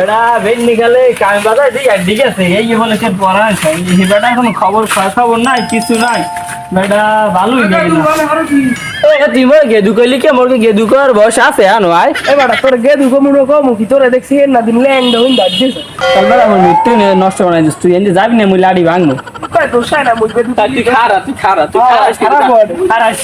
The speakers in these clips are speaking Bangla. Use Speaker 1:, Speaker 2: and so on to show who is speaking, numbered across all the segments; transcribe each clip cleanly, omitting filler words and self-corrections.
Speaker 1: এটা বেড নিকালে কামে বাজায় দিই আর ঠিক আছে এই বলে সে পড়া আছে এই বেটা কোনো খবর নাই কিছু নাই বেটা ভালোই লাগে না তুই মোর গেদু কইলি কে মোর গেদু কর বয়স আছে আনো আয়
Speaker 2: এ বেটা তোর গেদু কমুনো কমু কি তোরে দেখছি না দিন ল্যান্ড হইন দাদিস
Speaker 1: চল বেটা আমার মৃত্যু নষ্ট বানাই দিস তুই এনে যাবি না মুই লাড়ি ভাঙবো
Speaker 2: কই তো সারা মুই গেদু
Speaker 1: তুই খারা খারাস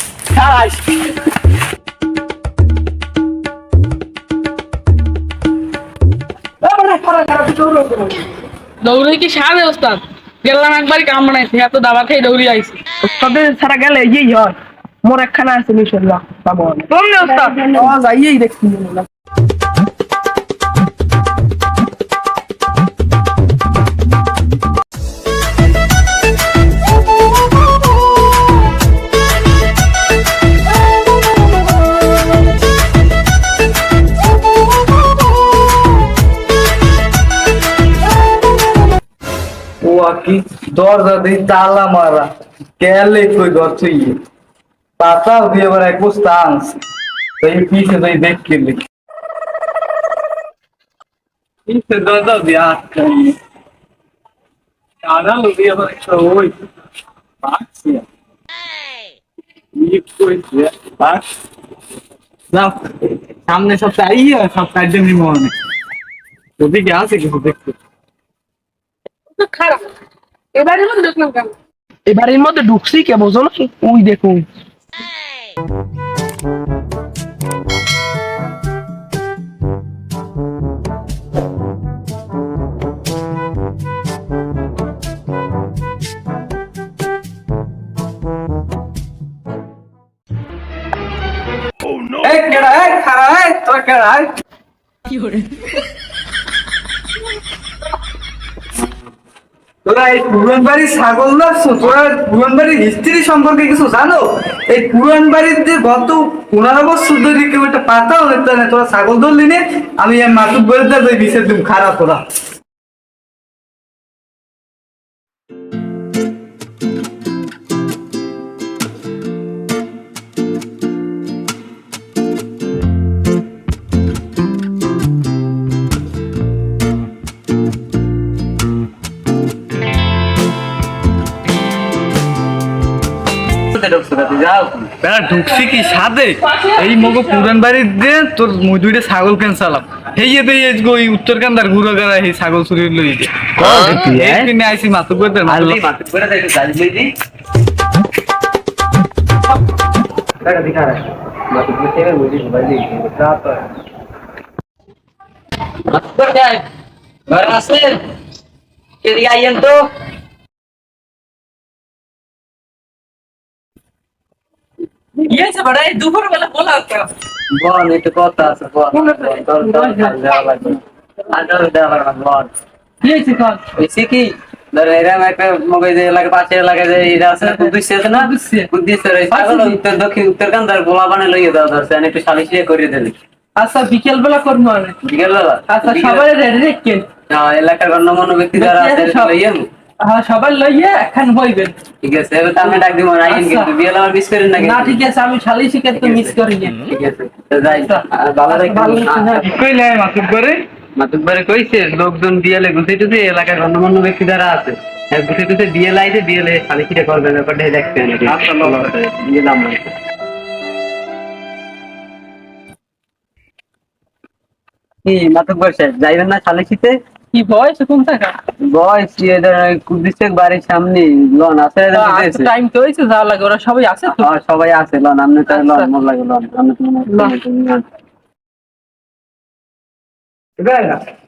Speaker 3: দৌড়ে কি সাবে ওস্তাদ গেলাম একবার কাম বানাইছি এত দাবা খেয়ে দৌড়ি আইছি
Speaker 2: তবে সারা গেলে এই হয় মোর একখানা আছে ইনশাআল্লাহ পাবো
Speaker 3: তোমনে ওস্তাদ
Speaker 2: যাইয়েই দেখছি
Speaker 4: কি দরজা দিয়ে তালা মারা কেলে কই ঘর তুই পাতা দিয়ে এবার এক বস্তা আনছি তাই পিছে তুই দেখ কেলে পিছে দরজা দিয়ে আটকাই কানা লোক দিয়ে এবার একটা ওই বাক্সি সামনে সব চাই সব কার্য মনে ওদিকে আছে কিছু দেখতে
Speaker 3: খারাপ এবারের মধ্যে দেখলাম কেন
Speaker 2: এবারের মধ্যে ঢুকছি কে বোঝো না ওই দেখুন
Speaker 4: এই কেডা এই খারা এই তোরা কেডা
Speaker 3: কি করে
Speaker 4: তোরা এই পুরান বাড়ির ছাগল লাগছো তোরা পুরান বাড়ির হিস্ট্রি সম্পর্কে কিছু জানো এই পুরান বাড়ির যে গত 15 বছর ধরে কেউ একটা পাতাও দেখতে না তোরা ছাগল ধরলি নে আমি মাতুক বলে দেবো বিষের দিন খারাপ তোরা ঢুকছি কি সাদে এই মগো পুরান বাড়ির দিয়ে তোর দুইটা ছাগল কেন চালাম হেয়ে দে ওই উত্তর কান্দার ঘুরো গাড়া এই ছাগল চুরি লই দে কিনে আইছি মাতুক করে মাতুক করে যাইতে গাড়ি লই দি টাকা দিখা রে মাতুক করে তেল লই দি ভাই দি রাত মাতুক করে যাই ঘর আসেন এদিকে আইয়েন তো
Speaker 3: ইয়েছে বড় এই দুপুর বেলা বলা কেন
Speaker 4: বল একটু কথা আছে বল দেওয়া লাগবে আদর দেওয়া লাগবে বল
Speaker 3: ইয়েছে কল
Speaker 4: এসে কি ধর এরকম একটা মগে যে এলাকা পাশে এলাকা যে এটা আছে না কুদ্দুস আছে না কুদ্দুস রয়েছে ছাগল উত্তর দক্ষিণ উত্তর কান্দার গোলা বানে লইয়ে দাও ধরছেন একটু সালিশিয়ে করে দিলি
Speaker 3: আচ্ছা বিকেল বেলা করবো আমি
Speaker 4: বিকেল বেলা
Speaker 3: আচ্ছা সবাই রেডি রাখেন
Speaker 4: হ্যাঁ এলাকার গণ্যমান্য ব্যক্তি যারা আছে লইয়ে
Speaker 3: হ্যাঁ সবাই লইয়ে এখন হইবেন
Speaker 4: ঠিক আছে এবার তো আমি ডাক দিব না কিন্তু বিয়েল আমার মিস করেন না
Speaker 3: না ঠিক আছে আমি শালি শিকার তো মিস করি না
Speaker 4: ঠিক আছে তো যাই ভালো কি কইলে মাতুক করে কইছে লোকজন বিয়েলে গুছিয়ে টুছে এলাকার গণ্যমান্য ব্যক্তি যারা আছে গুছিয়ে টুছে বিয়ে লাইছে বিয়েলে খালি কিরে করবে ব্যাপারটা দেখবেন বিয়ে নাম কি মাতুক বসে যাইবেন না শালিখিতে
Speaker 3: কি বয়স কোন থাকা
Speaker 4: বয়স কুদ্দিসের বাড়ির সামনে লন আছে
Speaker 3: টাইম তো হইছে যা লাগে ওরা সবাই আছে তো
Speaker 4: সবাই আছে লন আপনি তাই লন মন লাগে লন আপনি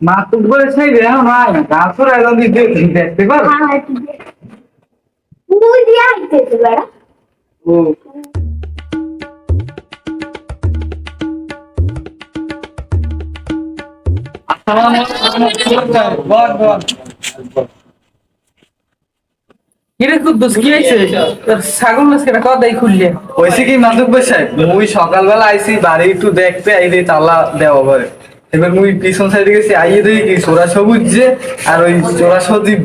Speaker 4: মাতুক বলে সেই রে না গাছর একদম দেখতে পারো
Speaker 5: মুই দিয়া আইতে তো বড়
Speaker 4: ও সকালবেলা আইসি বাড়ি একটু দেখতে এই তালা দেওয়া করে এবার মুই পিছন সাইডে গেছি আইয়ে দেখি কি চোরা সবুজ যে আর ওই চোরা সজীব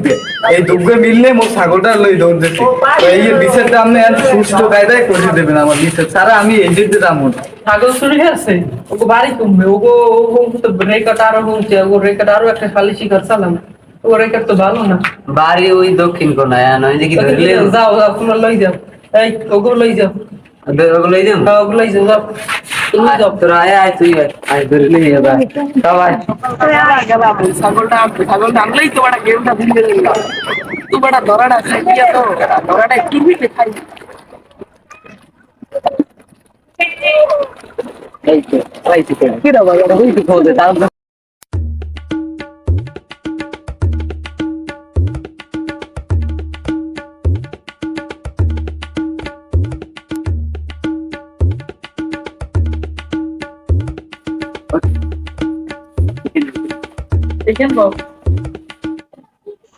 Speaker 4: এই দুগ্গে মিললে মোর ছাগলটা লই দৌড় দিচ্ছি এই যে বিষের দাম নেই আর সুস্থ কায়দায় করে দেবেন আমার বিষের ছাড়া আমি এই দিতে দাম
Speaker 1: ছাগল চুরি হয়েছে ওকে বাড়ি কমবে ওগো তো রেকর্ড আরো হচ্ছে ওগো রেকর্ড আরো একটা খালি শিকার চালাম ও রেকর্ড তো ভালো না
Speaker 5: বাড়ি ওই দক্ষিণ কোনায় নয় দেখি ধরলে
Speaker 1: যাও যাও তোমরা লই যাও এই ওগো লই যাও
Speaker 5: ওগুলো দিম
Speaker 1: ওগো লই যাও যাও তুমি যাও
Speaker 5: তোরা আয় আয় তুই আয় ধরলে এবার সবাই
Speaker 2: ছাগলটা আনলেই তো একটা গেমটা ভুলে গেলাম তুই বড় ধরাটা খাইয়া তো ধরাটা একটু বিটে খাই
Speaker 5: কি রে বাবা ওই তো খোদে তার
Speaker 1: দেখেন বাবু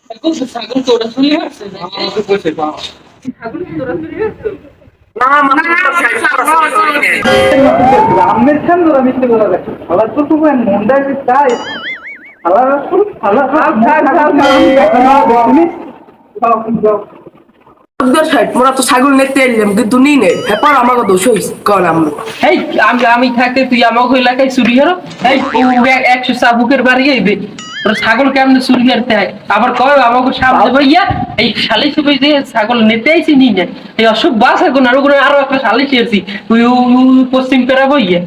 Speaker 1: এখন ছাগল তোরা চুরি হয়েছে ছাগল তোরা চুরি হয়েছে
Speaker 2: না মানে
Speaker 4: আমের খান ধরা মিথ্যে বলা যায় আবার তো তুমি মন্ডা চাই আলাদা
Speaker 2: মোরা তো ছাগল নিতে এলাম কিন্তু নি নে হ্যাঁ আমাকে দোষ হয়েছে কর আমরা
Speaker 1: এই আমি থাকতে তুই আমাকে এলাকায় চুরি হলো এই 100 সাবুকের বাড়ি আইবে তোর ছাগল কেমনে চুরি করতে হয় আবার কয় আমাকে সামনে ভাইয়া এই শালি সুবে যে ছাগল নিতে আইছি নি না এই অসুখ বাস এখন আর ওগুলো আরো একটা শালি চেয়েছি তুই পশ্চিম পেরা বইয়া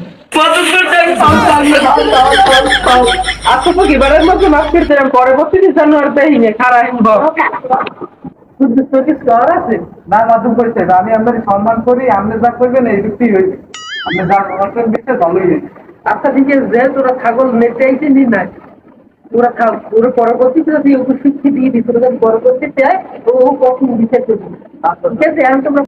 Speaker 2: আচ্ছা তো এবারের মধ্যে মাফ করতে পরবর্তী জানুয়ারি দেখিনি খারাপ
Speaker 1: আছে
Speaker 4: না মাধ্যম করেছে আমি আপনাকে সম্মান করি আপনি যা করবেন এই যুক্তি হয়েছে আপনি যা করবেন দেখতে ভালোই
Speaker 1: আচ্ছা ঠিক আছে যে তোরা ছাগল নিতে আইছি নি না তোরা তোরা পরবর্তীতে যদি ওকে শিক্ষা দিয়ে দিই তোরা যদি পরবর্তীতে ও কখন বিচার করবি ঠিক আছে এখন তোমরা